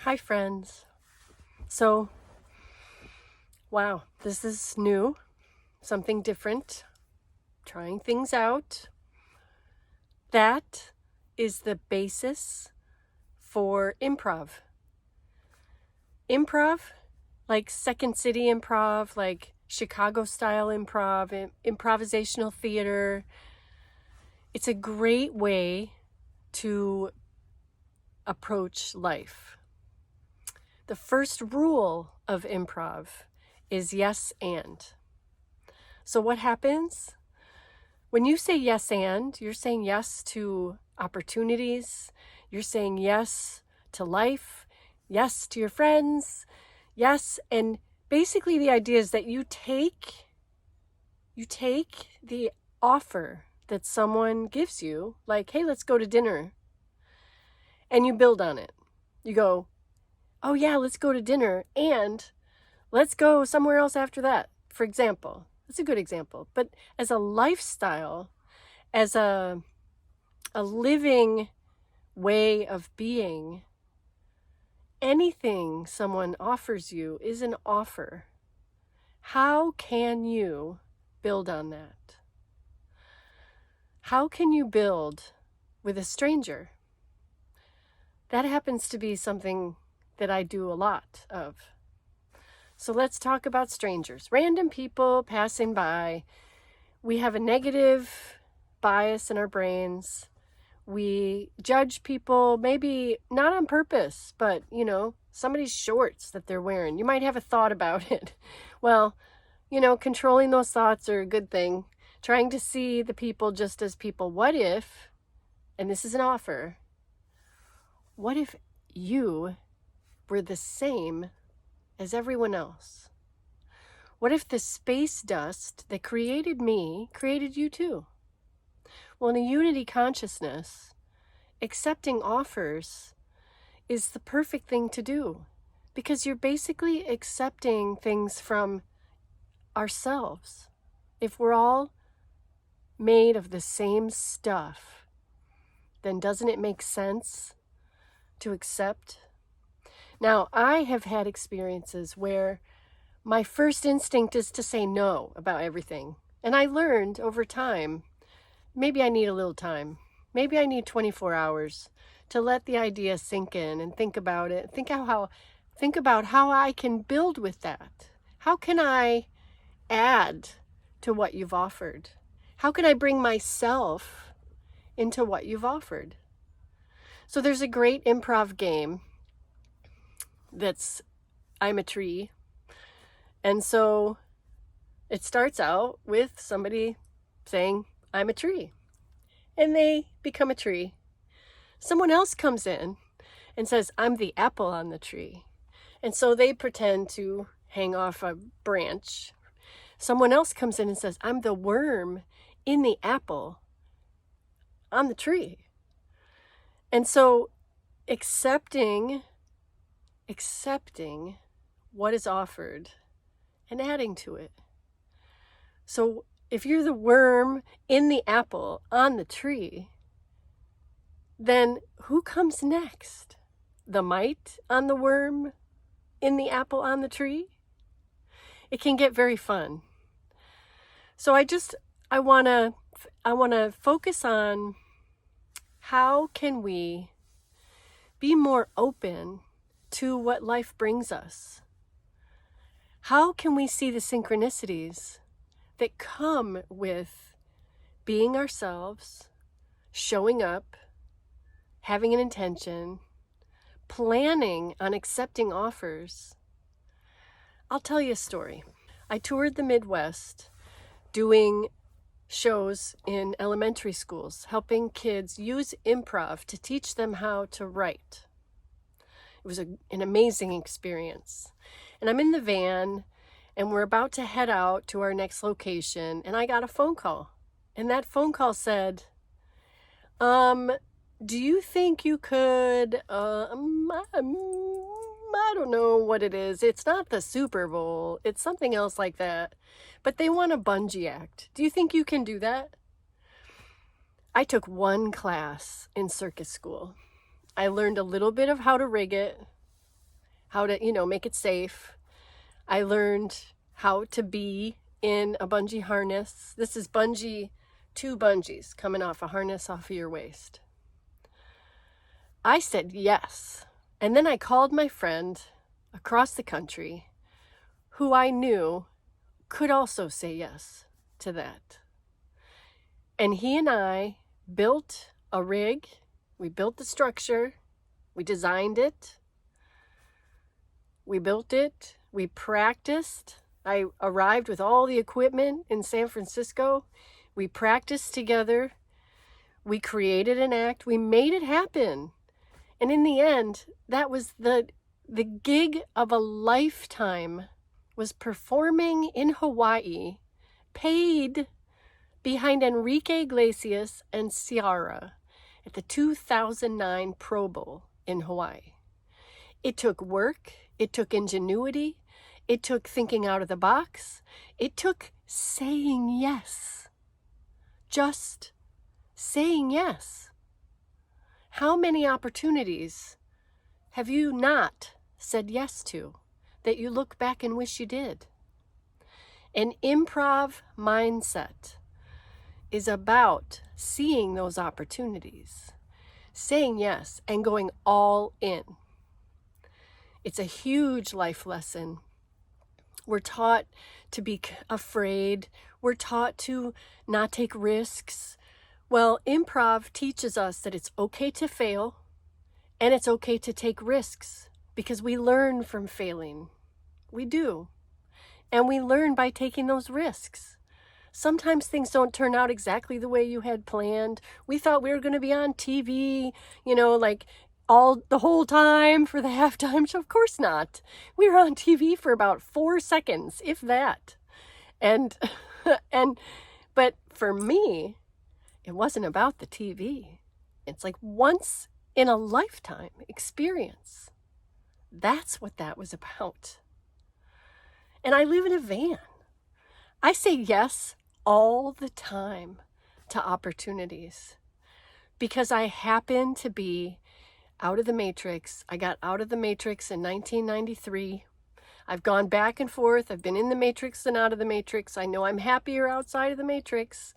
Hi, friends. So, wow, this is new, something different, trying things out. That is the basis for improv. Improv, like Second City improv, like Chicago style improv, improvisational theater. It's a great way to approach life. The first rule of improv is yes and. So what happens? When you say yes and, you're saying yes to opportunities, you're saying yes to life, yes to your friends, yes, and basically the idea is that you take the offer that someone gives you, like, hey, let's go to dinner, and you build on it. You go, oh yeah, let's go to dinner, and let's go somewhere else after that, for example. That's a good example. But as a lifestyle, as a living way of being, anything someone offers you is an offer. How can you build on that? How can you build with a stranger? That happens to be something that I do a lot of. So let's talk about strangers, random people passing by. We have a negative bias in our brains. We judge people, maybe not on purpose, but, somebody's shorts that they're wearing. You might have a thought about it. Well, controlling those thoughts are a good thing. Trying to see the people just as people. What if, and this is an offer, what if you were the same as everyone else? What if the space dust that created me created you too? Well, in a unity consciousness, accepting offers is the perfect thing to do because you're basically accepting things from ourselves. If we're all made of the same stuff, then doesn't it make sense to accept? Now, I have had experiences where my first instinct is to say no about everything. And I learned over time, maybe I need a little time. Maybe I need 24 hours to let the idea sink in and think about it. Think about how I can build with that. How can I add to what you've offered? How can I bring myself into what you've offered? So there's a great improv game that's I'm a tree. And so it starts out with somebody saying, I'm a tree. And they become a tree. Someone else comes in and says, I'm the apple on the tree. And so they pretend to hang off a branch. Someone else comes in and says, I'm the worm in the apple on the tree. And so accepting what is offered and adding to it. So if you're the worm in the apple on the tree, then who comes next? The mite on the worm in the apple on the tree? It can get very fun. So I want to focus on how can we be more open to what life brings us? How can we see the synchronicities that come with being ourselves, showing up, having an intention, planning on accepting offers? I'll tell you a story. I toured the Midwest doing shows in elementary schools, helping kids use improv to teach them how to write. It was an amazing experience. And I'm in the van, and we're about to head out to our next location, and I got a phone call. And that phone call said, do you think you could, I don't know what it is. It's not the Super Bowl. It's something else like that. But they want a bungee act. Do you think you can do that? I took one class in circus school. I learned a little bit of how to rig it. how to, make it safe. I learned how to be in a bungee harness. This is two bungees coming off a harness off of your waist. I said yes. And then I called my friend across the country who I knew could also say yes to that. And he and I built a rig. We built the structure. We designed it. We built it. We practiced. I arrived with all the equipment in San Francisco. We practiced together. We created an act. We made it happen. And in the end, that was the gig of a lifetime, was performing in Hawaii, paid behind Enrique Iglesias and Ciara at the 2009 Pro Bowl in Hawaii. It took work. It took ingenuity. It took thinking out of the box. It took saying yes. Just saying yes. How many opportunities have you not said yes to that you look back and wish you did? An improv mindset is about seeing those opportunities, saying yes, and going all in. It's a huge life lesson. We're taught to be afraid. We're taught to not take risks. Well, improv teaches us that it's okay to fail and it's okay to take risks because we learn from failing. We do. And we learn by taking those risks. Sometimes things don't turn out exactly the way you had planned. We thought we were going to be on TV, like the whole time for the halftime show. Of course not. We were on TV for about 4 seconds, if that. But for me, it wasn't about the TV. It's like once in a lifetime experience. That's what that was about. And I live in a van. I say yes all the time to opportunities because I happen to be out of the matrix. I got out of the matrix in 1993. I've gone back and forth. I've been in the matrix and out of the matrix. I know I'm happier outside of the matrix.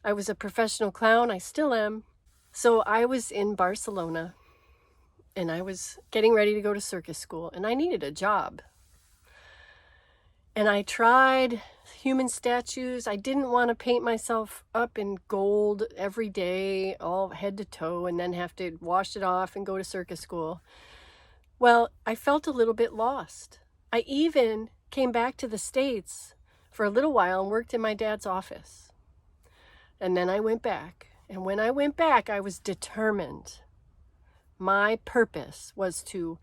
I was a professional clown. I still am. So I was in Barcelona and I was getting ready to go to circus school and I needed a job. And I tried human statues. I didn't want to paint myself up in gold every day, all head to toe, and then have to wash it off and go to circus school. Well, I felt a little bit lost. I even came back to the States for a little while and worked in my dad's office. And then I went back. And when I went back, I was determined. My purpose was to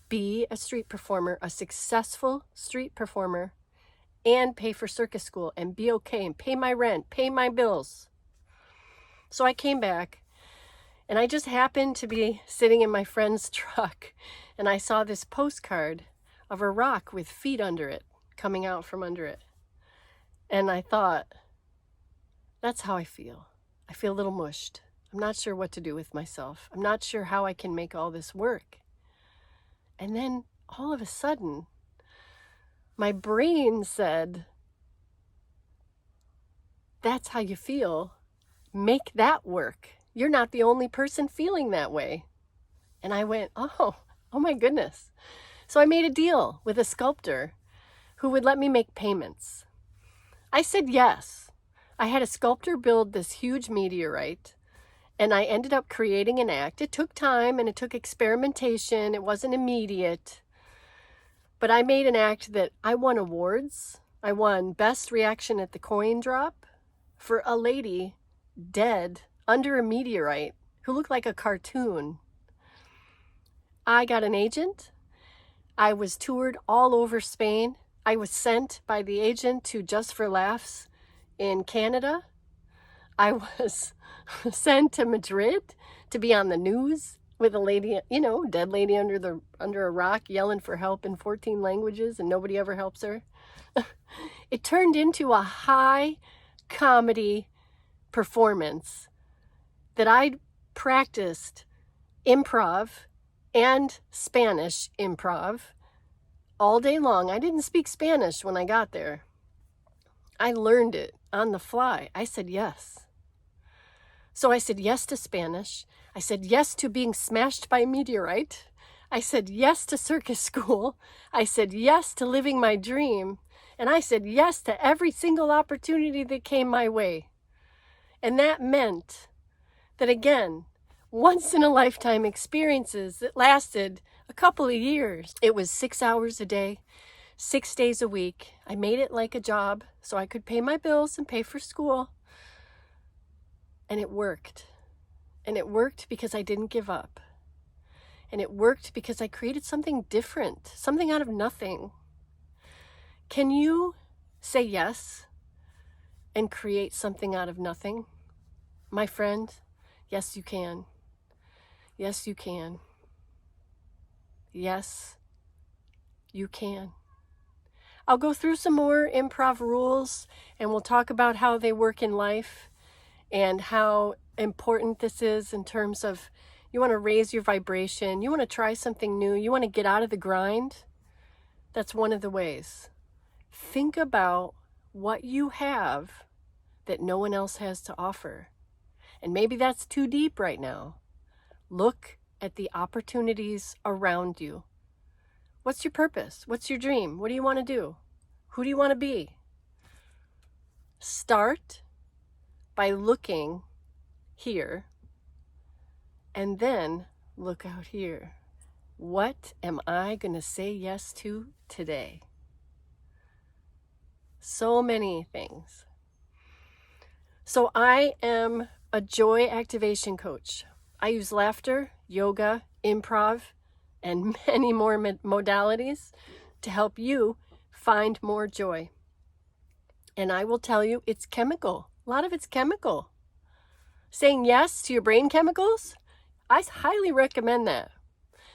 be a street performer, a successful street performer, and pay for circus school and be okay and pay my rent, pay my bills. So I came back and I just happened to be sitting in my friend's truck and I saw this postcard of a rock with feet under it, coming out from under it. And I thought, that's how I feel. I feel a little mushed. I'm not sure what to do with myself. I'm not sure how I can make all this work. And then all of a sudden, my brain said, that's how you feel. Make that work. You're not the only person feeling that way. And I went, oh my goodness. So I made a deal with a sculptor who would let me make payments. I said yes. I had a sculptor build this huge meteorite, and I ended up creating an act. It took time and it took experimentation. It wasn't immediate. But I made an act that I won awards. I won Best Reaction at the Coin Drop for a lady dead under a meteorite who looked like a cartoon. I got an agent. I was toured all over Spain. I was sent by the agent to Just for Laughs in Canada. I was sent to Madrid to be on the news with a lady, dead lady under a rock yelling for help in 14 languages and nobody ever helps her. It turned into a high comedy performance that I practiced improv and Spanish improv all day long. I didn't speak Spanish when I got there. I learned it on the fly. I said yes. So I said yes to Spanish. I said yes to being smashed by a meteorite. I said yes to circus school. I said yes to living my dream. And I said yes to every single opportunity that came my way. And that meant that, again, once in a lifetime experiences that lasted a couple of years. It was 6 hours a day, 6 days a week. I made it like a job so I could pay my bills and pay for school. And it worked. And it worked because I didn't give up. And it worked because I created something different, something out of nothing. Can you say yes and create something out of nothing? My friend, yes, you can. Yes, you can. Yes, you can. I'll go through some more improv rules and we'll talk about how they work in life and how important this is in terms of you want to raise your vibration, you want to try something new, you want to get out of the grind. That's one of the ways. Think about what you have that no one else has to offer. And maybe that's too deep right now. Look at the opportunities around you. What's your purpose? What's your dream? What do you want to do? Who do you want to be? Start by looking here and then look out here. What am I going to say yes to today? So many things. So I am a joy activation coach. I use laughter, yoga, improv, and many more modalities to help you find more joy. And I will tell you, it's chemical. A lot of it's chemical. Saying yes to your brain chemicals, I highly recommend that.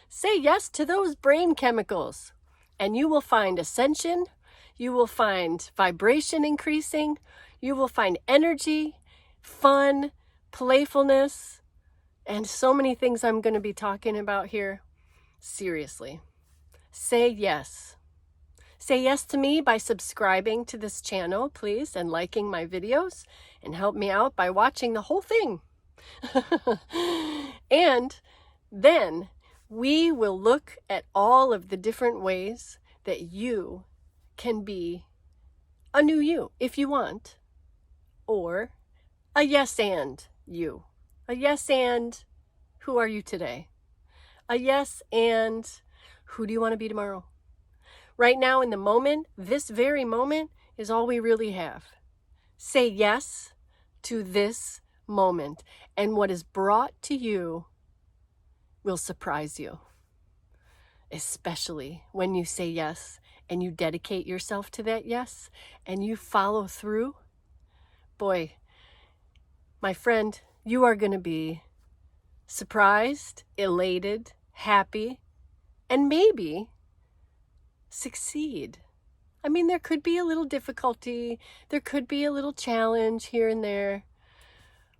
Say yes to those brain chemicals, and you will find ascension, you will find vibration increasing, you will find energy, fun, playfulness, and so many things I'm going to be talking about here. Seriously, say yes. Say yes to me by subscribing to this channel, please, and liking my videos, and help me out by watching the whole thing. And then we will look at all of the different ways that you can be a new you if you want, or a yes and you. A yes and who are you today? A yes and who do you want to be tomorrow? Right now in the moment, this very moment is all we really have. Say yes to this moment, and what is brought to you will surprise you, especially when you say yes and you dedicate yourself to that yes and you follow through. Boy, my friend, you are going to be surprised, elated, happy, and maybe succeed. I mean, there could be a little difficulty, there could be a little challenge here and there,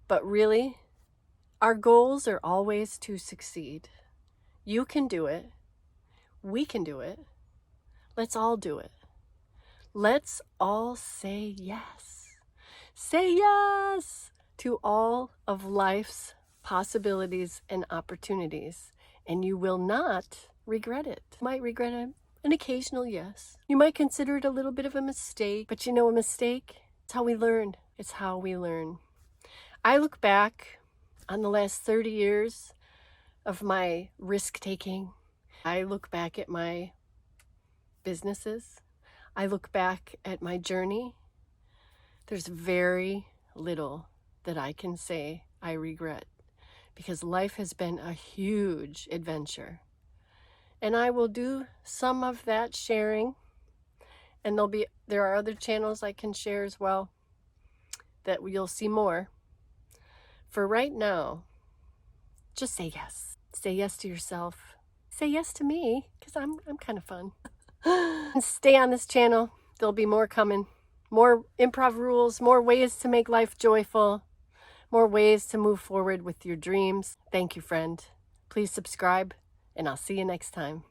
but really, our goals are always to succeed. You can do it. We can do it. Let's all do it. Let's all say yes. Say yes to all of life's possibilities and opportunities, and you will not regret it. You might regret an occasional yes. You might consider it a little bit of a mistake, but you know, a mistake, it's how we learn. It's how we learn. I look back on the last 30 years of my risk-taking. I look back at my businesses. I look back at my journey. There's very little that I can say I regret, because life has been a huge adventure. And I will do some of that sharing, and there are other channels I can share as well that you'll see more. For right now, just say yes. Say yes to yourself. Say yes to me, because I'm kind of fun. And stay on this channel. There'll be more coming. More improv rules, more ways to make life joyful, more ways to move forward with your dreams. Thank you, friend. Please subscribe and I'll see you next time.